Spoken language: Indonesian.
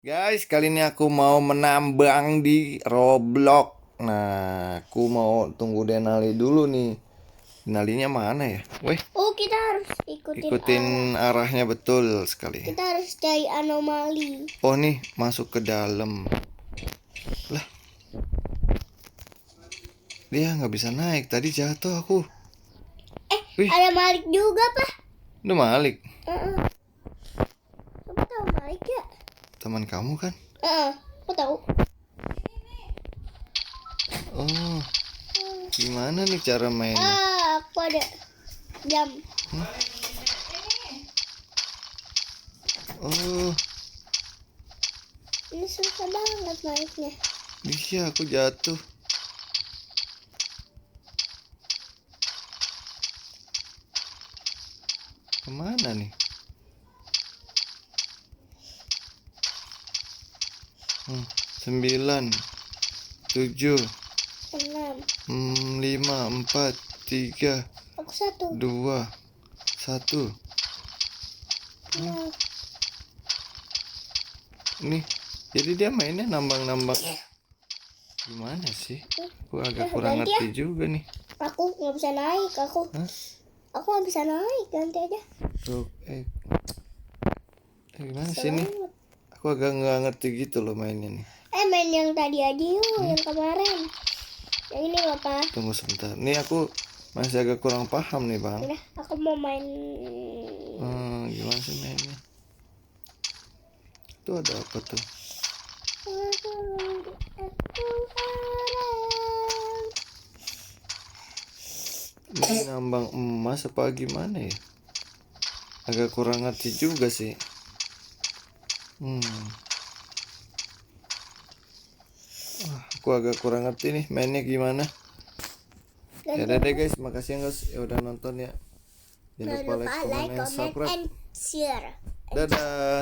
Guys, kali ini aku mau menambang di Roblox. Nah, aku mau tunggu Denali dulu nih. Denalinya mana ya? Weh, Oh, kita harus ikutin arahnya betul sekali. Kita harus cari anomali. Oh nih, masuk ke dalam. Lah, dia nggak bisa naik. Tadi jatuh aku. Wih, Ada Malik juga, Pak. udah Malik. Kamu tahu Malik ya? Teman kamu kan? Aku tahu. Oh, gimana nih cara mainnya? Aku ada jam. Oh, Ini susah banget naiknya. bisa aku jatuh. Kemana nih? 9 7 6. 5 4 3 Aku 1. 2 1. Nih, jadi dia mainnya nambang-nambang. Gimana sih? Aku agak kurang ngerti juga nih. Aku nggak bisa naik. Aku nggak bisa naik. Ganti aja. Tuh, gimana sih nih? Aku agak nggak ngerti gitu loh mainnya nih. Main yang tadi aja yuk, yang kemarin. Yang ini apa? Tunggu sebentar. Nih aku masih agak kurang paham nih, Bang. Udah, aku mau main. Gimana sih mainnya? Itu ada apa tuh? Ini nambang emas apa gimana ya? Agak kurang ngerti juga sih. Aku agak kurang ngerti nih mainnya gimana. Ya udah deh guys, makasih ya guys. Ya udah nonton ya. Jangan lupa like, comment, and subscribe. And share. Dadah.